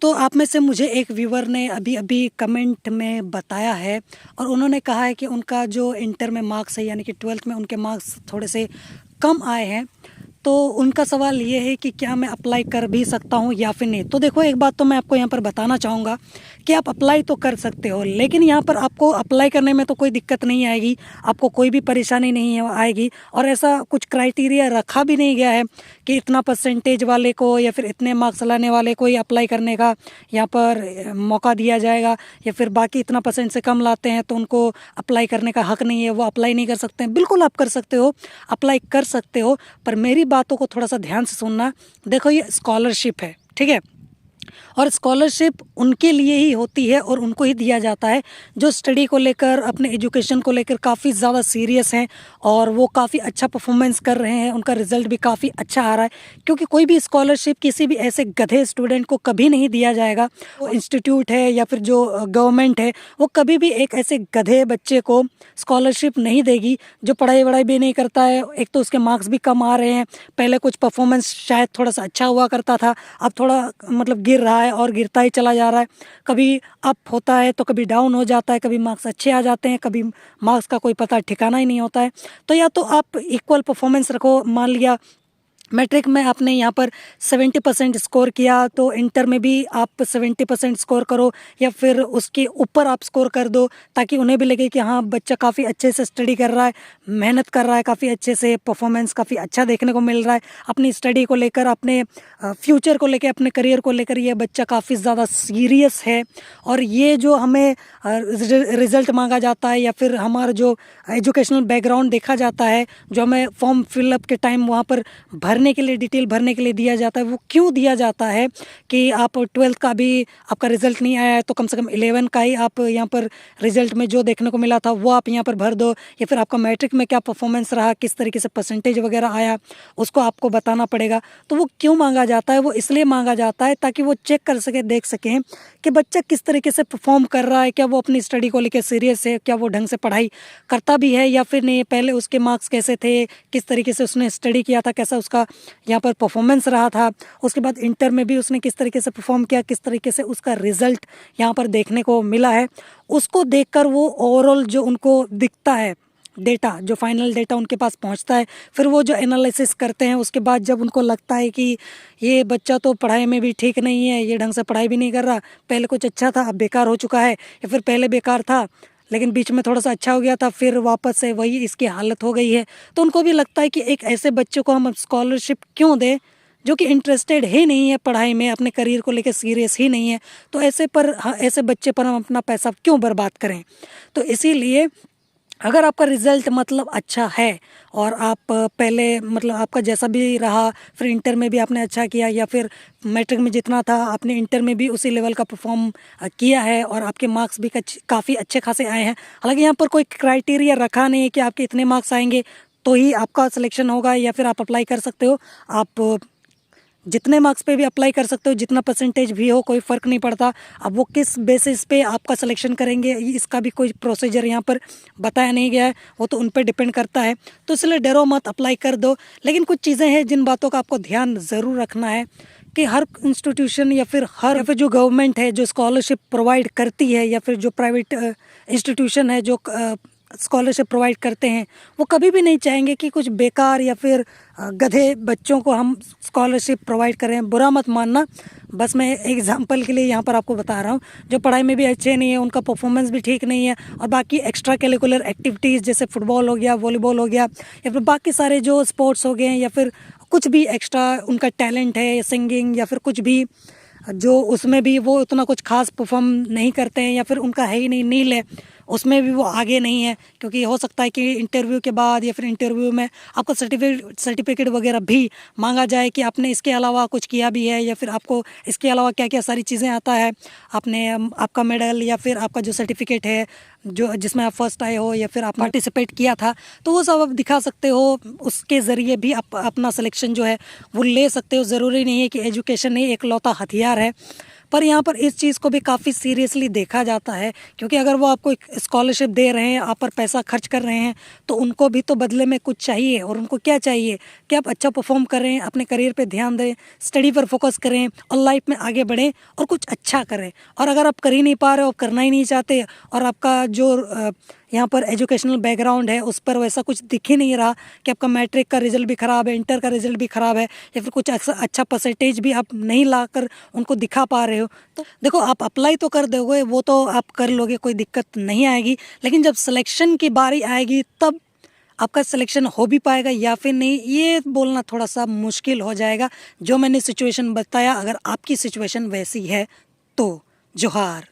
तो आप में से मुझे एक व्यूअर ने अभी-अभी कमेंट में बताया है और उन्होंने कहा है कि उनका जो इंटर में मार्क्स है यानी कि 12th में उनके मार्क्स थोड़े से कम आए हैं। तो उनका सवाल ये है कि क्या मैं अप्लाई कर भी सकता हूँ या फिर नहीं? तो देखो, एक बात तो मैं आपको यहाँ पर बताना चाहूँगा कि आप अप्लाई तो कर सकते हो, लेकिन यहाँ पर आपको अप्लाई करने में तो कोई दिक्कत नहीं आएगी, आपको कोई भी परेशानी नहीं आएगी और ऐसा कुछ क्राइटेरिया रखा भी नहीं गया है कि इतना परसेंटेज वाले को या फिर इतने मार्क्स लाने वाले को ही अप्लाई करने का यहाँ पर मौका दिया जाएगा, या फिर बाकी इतना परसेंट से कम लाते हैं तो उनको अप्लाई करने का हक नहीं है, वो अप्लाई नहीं कर सकते हैं। बिल्कुल आप कर सकते हो, अप्लाई कर सकते हो, पर मेरी बातों को थोड़ा सा ध्यान से सुनना। देखो, ये स्कॉलरशिप है, ठीक है, और स्कॉलरशिप उनके लिए ही होती है और उनको ही दिया जाता है जो स्टडी को लेकर, अपने एजुकेशन को लेकर काफ़ी ज़्यादा सीरियस हैं और वो काफ़ी अच्छा परफॉर्मेंस कर रहे हैं, उनका रिजल्ट भी काफ़ी अच्छा आ रहा है। क्योंकि कोई भी स्कॉलरशिप किसी भी ऐसे गधे स्टूडेंट को कभी नहीं दिया जाएगा। वो इंस्टीट्यूट है या फिर जो गवर्नमेंट है, वो कभी भी एक ऐसे गधे बच्चे को स्कॉलरशिप नहीं देगी जो पढ़ाई वढ़ाई भी नहीं करता है। एक तो उसके मार्क्स भी कम आ रहे हैं, पहले कुछ परफॉर्मेंस शायद थोड़ा सा अच्छा हुआ करता था, अब थोड़ा मतलब गिर रहा है और गिरता ही चला जा रहा है। कभी अप होता है तो कभी डाउन हो जाता है, कभी मार्क्स अच्छे आ जाते हैं, कभी मार्क्स का कोई पता ठिकाना ही नहीं होता है। तो या तो आप इक्वल परफॉर्मेंस रखो, मान लिया मैट्रिक में आपने यहाँ पर 70% स्कोर किया तो इंटर में भी आप 70% स्कोर करो या फिर उसके ऊपर आप स्कोर कर दो, ताकि उन्हें भी लगे कि हाँ, बच्चा काफ़ी अच्छे से स्टडी कर रहा है, मेहनत कर रहा है, काफ़ी अच्छे से परफॉर्मेंस काफ़ी अच्छा देखने को मिल रहा है। अपनी स्टडी को लेकर, अपने फ्यूचर को लेकर, अपने करियर को लेकर ये बच्चा काफ़ी ज़्यादा सीरियस है। और ये जो हमें रिज़ल्ट मांगा जाता है या फिर हमारा जो एजुकेशनल बैकग्राउंड देखा जाता है, जो हमें फॉर्म फिलअप के टाइम वहाँ पर भरने के लिए, डिटेल भरने के लिए दिया जाता है, वो क्यों दिया जाता है कि आप 12th का भी आपका रिज़ल्ट नहीं आया है तो कम से कम 11 का ही आप यहाँ पर रिज़ल्ट में जो देखने को मिला था वो आप यहाँ पर भर दो, या फिर आपका मैट्रिक में क्या परफॉर्मेंस रहा, किस तरीके से परसेंटेज वगैरह आया, उसको आपको बताना पड़ेगा। तो वो क्यों मांगा जाता है? वो इसलिए मांगा जाता है ताकि वो चेक कर सके, देख सकें कि बच्चा किस तरीके से परफॉर्म कर रहा है, क्या वो अपनी स्टडी को लेकर सीरियस है, क्या वो ढंग से पढ़ाई करता भी है या फिर नहीं, पहले उसके मार्क्स कैसे थे, किस तरीके से उसने स्टडी किया था, कैसा उसका यहाँ पर परफॉर्मेंस रहा था, उसके बाद इंटर में भी उसने किस तरीके से परफॉर्म किया, किस तरीके से उसका रिज़ल्ट यहाँ पर देखने को मिला है। उसको देखकर वो ओवरऑल जो उनको दिखता है डेटा, जो फाइनल डेटा उनके पास पहुंचता है, फिर वो जो एनालिसिस करते हैं, उसके बाद जब उनको लगता है कि ये बच्चा तो पढ़ाई में भी ठीक नहीं है, ये ढंग से पढ़ाई भी नहीं कर रहा, पहले कुछ अच्छा था अब बेकार हो चुका है, या फिर पहले बेकार था लेकिन बीच में थोड़ा सा अच्छा हो गया था, फिर वापस से वही इसकी हालत हो गई है, तो उनको भी लगता है कि एक ऐसे बच्चे को हम स्कॉलरशिप क्यों दें जो कि इंटरेस्टेड ही नहीं है पढ़ाई में, अपने करियर को लेकर सीरियस ही नहीं है। तो ऐसे बच्चे पर हम अपना पैसा क्यों बर्बाद करें? तो इसीलिए अगर आपका रिज़ल्ट मतलब अच्छा है और आप पहले मतलब आपका जैसा भी रहा, फिर इंटर में भी आपने अच्छा किया या फिर मैट्रिक में जितना था आपने इंटर में भी उसी लेवल का परफॉर्म किया है और आपके मार्क्स भी काफ़ी अच्छे खासे आए हैं। हालांकि यहाँ पर कोई क्राइटेरिया रखा नहीं है कि आपके इतने मार्क्स आएंगे तो ही आपका सिलेक्शन होगा या फिर आप अप्लाई कर सकते हो। आप जितने मार्क्स पे भी अप्लाई कर सकते हो, जितना परसेंटेज भी हो, कोई फ़र्क नहीं पड़ता। अब वो किस बेसिस पे आपका सिलेक्शन करेंगे इसका भी कोई प्रोसीजर यहाँ पर बताया नहीं गया है, वो तो उन पर डिपेंड करता है। तो इसलिए डरो मत, अप्लाई कर दो। लेकिन कुछ चीज़ें हैं जिन बातों का आपको ध्यान ज़रूर रखना है कि हर इंस्टीट्यूशन या फिर जो गवर्नमेंट है जो स्कॉलरशिप प्रोवाइड करती है, या फिर जो प्राइवेट इंस्टीट्यूशन है जो स्कॉलरशिप प्रोवाइड करते हैं, वो कभी भी नहीं चाहेंगे कि कुछ बेकार या फिर गधे बच्चों को हम स्कॉलरशिप प्रोवाइड करें। बुरा मत मानना, बस मैं एग्जांपल के लिए यहाँ पर आपको बता रहा हूँ। जो पढ़ाई में भी अच्छे नहीं है, उनका परफॉर्मेंस भी ठीक नहीं है, और बाकी एक्स्ट्रा करिकुलर एक्टिविटीज़ जैसे फुटबॉल हो गया, वॉलीबॉल हो गया, या फिर बाकी सारे जो स्पोर्ट्स हो गए, या फिर कुछ भी एक्स्ट्रा उनका टैलेंट है, सिंगिंग या फिर कुछ भी, जो उसमें भी वो उतना कुछ खास परफॉर्म नहीं करते हैं या फिर उनका है ही नहीं, नील है, उसमें भी वो आगे नहीं है। क्योंकि हो सकता है कि इंटरव्यू के बाद या फिर इंटरव्यू में आपको सर्टिफिकेट वगैरह भी मांगा जाए कि आपने इसके अलावा कुछ किया भी है, या फिर आपको इसके अलावा क्या क्या सारी चीज़ें आता है, आपने आपका मेडल या फिर आपका जो सर्टिफिकेट है जो जिसमें आप फर्स्ट आए हो या फिर आप पार्टिसिपेट किया था, तो वो सब आप दिखा सकते हो। उसके ज़रिए भी आप अपना सिलेक्शन जो है वो ले सकते हो। ज़रूरी नहीं है कि एजुकेशन ही एक लौता हथियार है, पर यहाँ पर इस चीज़ को भी काफ़ी सीरियसली देखा जाता है, क्योंकि अगर वो आपको एक स्कॉलरशिप दे रहे हैं, आप पर पैसा खर्च कर रहे हैं, तो उनको भी तो बदले में कुछ चाहिए। और उनको क्या चाहिए कि आप अच्छा परफॉर्म करें, अपने करियर पे ध्यान दें, स्टडी पर फोकस करें और लाइफ में आगे बढ़ें और कुछ अच्छा करें। और अगर आप कर ही नहीं पा रहे हो, आप करना ही नहीं चाहते, और आपका जो यहाँ पर एजुकेशनल बैकग्राउंड है उस पर वैसा कुछ दिख ही नहीं रहा कि आपका मैट्रिक का रिजल्ट भी ख़राब है, इंटर का रिजल्ट भी ख़राब है, या फिर कुछ अच्छा परसेंटेज भी आप नहीं लाकर उनको दिखा पा रहे हो, तो देखो आप अप्लाई तो कर दोगे, वो तो आप कर लोगे, कोई दिक्कत नहीं आएगी। लेकिन जब सिलेक्शन की बारी आएगी तब आपका सिलेक्शन हो भी पाएगा या फिर नहीं, ये बोलना थोड़ा सा मुश्किल हो जाएगा। जो मैंने सिचुएशन बताया, अगर आपकी सिचुएशन वैसी है तो जोहार।